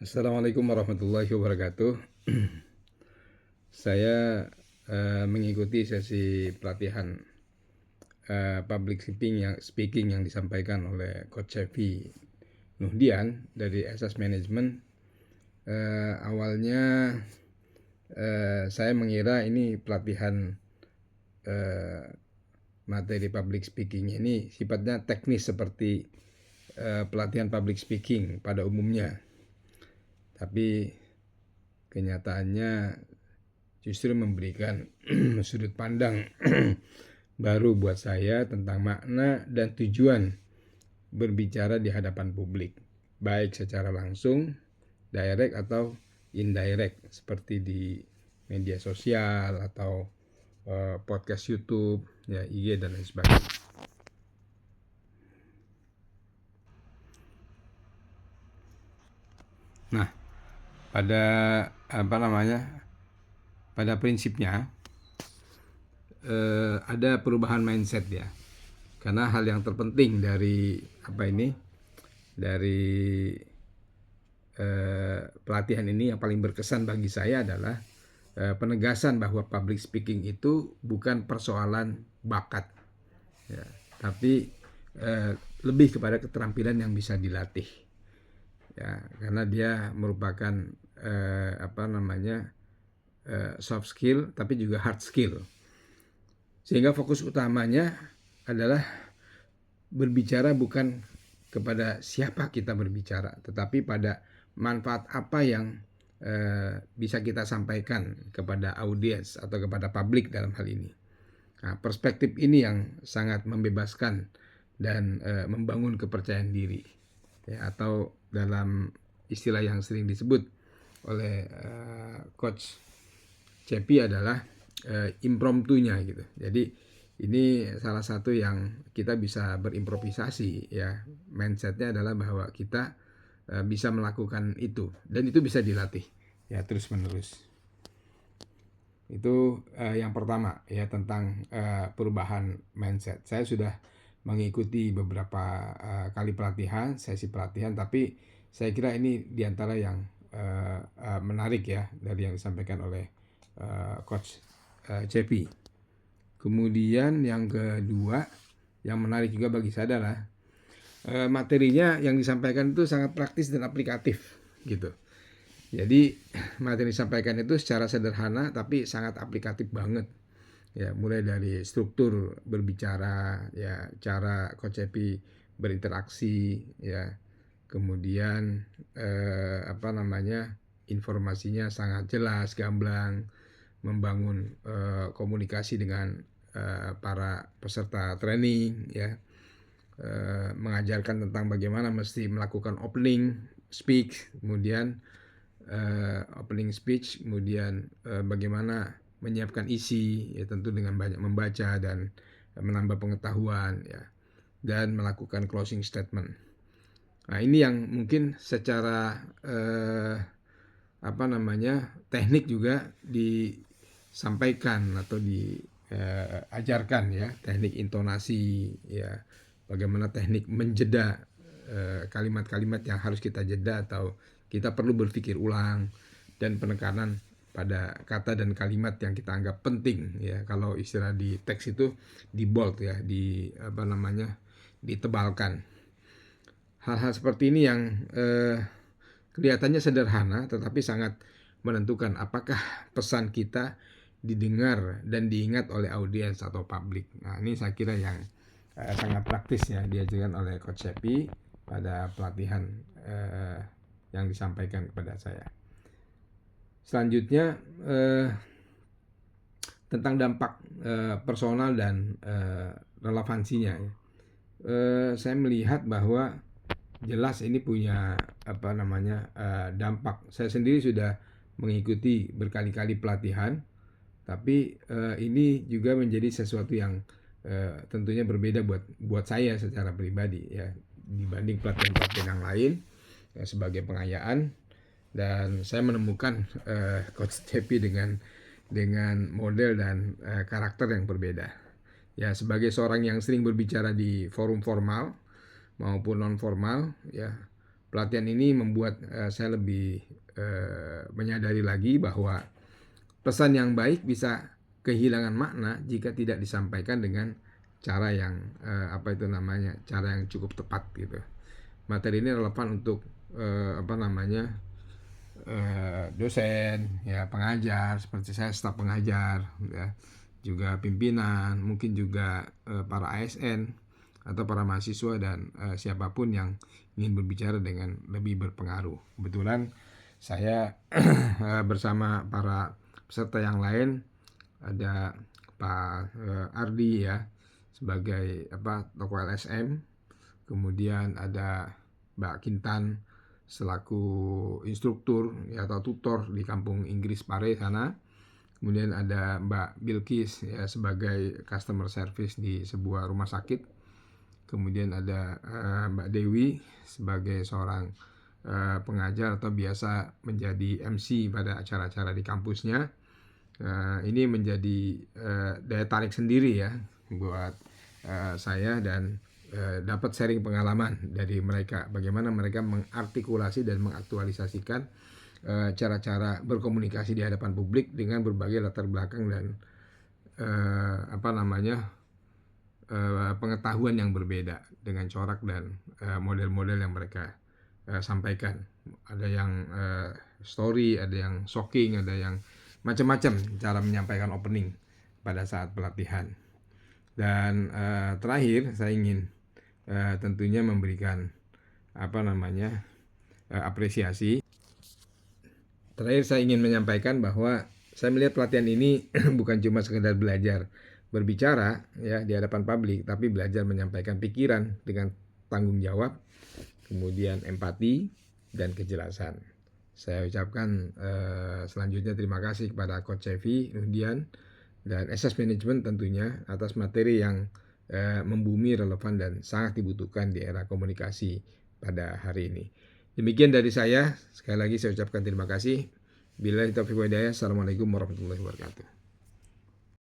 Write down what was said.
Assalamualaikum warahmatullahi wabarakatuh. Saya mengikuti sesi pelatihan public speaking yang disampaikan oleh Coach Cepi Nuhdian dari Asas Management. Awalnya saya mengira ini pelatihan materi public speaking ini sifatnya teknis seperti pelatihan public speaking pada umumnya. Tapi kenyataannya justru memberikan sudut pandang baru buat saya tentang makna dan tujuan berbicara di hadapan publik, baik secara langsung, direct atau indirect, seperti di media sosial atau podcast YouTube, ya IG dan lain sebagainya. Nah, pada pada prinsipnya ada perubahan mindset ya, karena hal yang terpenting dari pelatihan ini yang paling berkesan bagi saya adalah penegasan bahwa public speaking itu bukan persoalan bakat ya, tapi lebih kepada keterampilan yang bisa dilatih ya, karena dia merupakan soft skill tapi juga hard skill, sehingga fokus utamanya adalah berbicara bukan kepada siapa kita berbicara, tetapi pada manfaat apa yang bisa kita sampaikan kepada audiens atau kepada publik dalam hal ini. Nah, perspektif ini yang sangat membebaskan dan membangun kepercayaan diri ya, atau dalam istilah yang sering disebut oleh Coach Cepi adalah impromptunya gitu. Jadi ini salah satu yang kita bisa berimprovisasi ya. Mindsetnya adalah bahwa kita bisa melakukan itu, dan itu bisa dilatih ya terus menerus. Itu yang pertama ya, tentang perubahan mindset. Saya sudah mengikuti beberapa kali pelatihan, sesi pelatihan, tapi saya kira ini diantara yang menarik ya dari yang disampaikan oleh Coach Cepi. Kemudian yang kedua yang menarik juga bagi saya adalah materinya yang disampaikan itu sangat praktis dan aplikatif gitu. Jadi materi disampaikan itu secara sederhana tapi sangat aplikatif banget ya, mulai dari struktur berbicara ya, cara Coach Cepi berinteraksi ya, kemudian informasinya sangat jelas, gamblang, membangun komunikasi dengan para peserta training ya, mengajarkan tentang bagaimana mesti melakukan opening speech, kemudian bagaimana menyiapkan isi ya, tentu dengan banyak membaca dan menambah pengetahuan ya, dan melakukan closing statement. Nah, ini yang mungkin secara teknik juga disampaikan atau diajarkan ya, teknik intonasi ya, bagaimana teknik menjeda kalimat-kalimat yang harus kita jeda atau kita perlu berpikir ulang, dan penekanan pada kata dan kalimat yang kita anggap penting ya. Kalau istilah di teks itu di bold ya, ditebalkan. Hal-hal seperti ini yang kelihatannya sederhana tetapi sangat menentukan apakah pesan kita didengar dan diingat oleh audiens atau publik. Nah, ini saya kira yang sangat praktis ya diajarkan oleh Coach Cepi pada pelatihan yang disampaikan kepada saya. Selanjutnya tentang dampak personal dan relevansinya ya. Saya melihat bahwa jelas ini punya dampak. Saya sendiri sudah mengikuti berkali-kali pelatihan, tapi ini juga menjadi sesuatu yang tentunya berbeda buat saya secara pribadi ya, dibanding pelatihan-pelatihan yang lain ya, sebagai pengayaan. Dan saya menemukan Coach Cepi dengan model dan karakter yang berbeda ya. Sebagai seorang yang sering berbicara di forum formal maupun non formal ya, pelatihan ini membuat saya lebih menyadari lagi bahwa pesan yang baik bisa kehilangan makna jika tidak disampaikan dengan cara yang cara yang cukup tepat gitu. Materi ini relevan untuk dosen, ya pengajar seperti saya, staf pengajar, ya, juga pimpinan, mungkin juga para ASN atau para mahasiswa dan siapapun yang ingin berbicara dengan lebih berpengaruh. Kebetulan saya bersama para peserta yang lain ada Pak Ardi ya sebagai tokoh LSM, kemudian ada Mbak Kintan selaku instruktur ya, atau tutor di kampung Inggris Pare sana. Kemudian ada Mbak Bilkis ya sebagai customer service di sebuah rumah sakit. Kemudian ada Mbak Dewi sebagai seorang pengajar atau biasa menjadi MC pada acara-acara di kampusnya. Ini menjadi daya tarik sendiri ya buat saya, dan dapat sharing pengalaman dari mereka, bagaimana mereka mengartikulasi dan mengaktualisasikan cara-cara berkomunikasi di hadapan publik dengan berbagai latar belakang dan pengetahuan yang berbeda dengan corak dan model-model yang mereka sampaikan. Ada yang story, ada yang shocking, ada yang macam-macam cara menyampaikan opening pada saat pelatihan. Dan terakhir saya ingin tentunya memberikan apresiasi. Terakhir saya ingin menyampaikan bahwa saya melihat pelatihan ini bukan cuma sekedar belajar berbicara ya di hadapan publik, tapi belajar menyampaikan pikiran dengan tanggung jawab, kemudian empati dan kejelasan. Saya ucapkan selanjutnya terima kasih kepada Coach Cevi, Nuhdian, dan SS Management tentunya atas materi yang membumi, relevan, dan sangat dibutuhkan di era komunikasi pada hari ini. Demikian dari saya. Sekali lagi saya ucapkan terima kasih. Billahi taufiq wal hidayah. Assalamualaikum warahmatullahi wabarakatuh.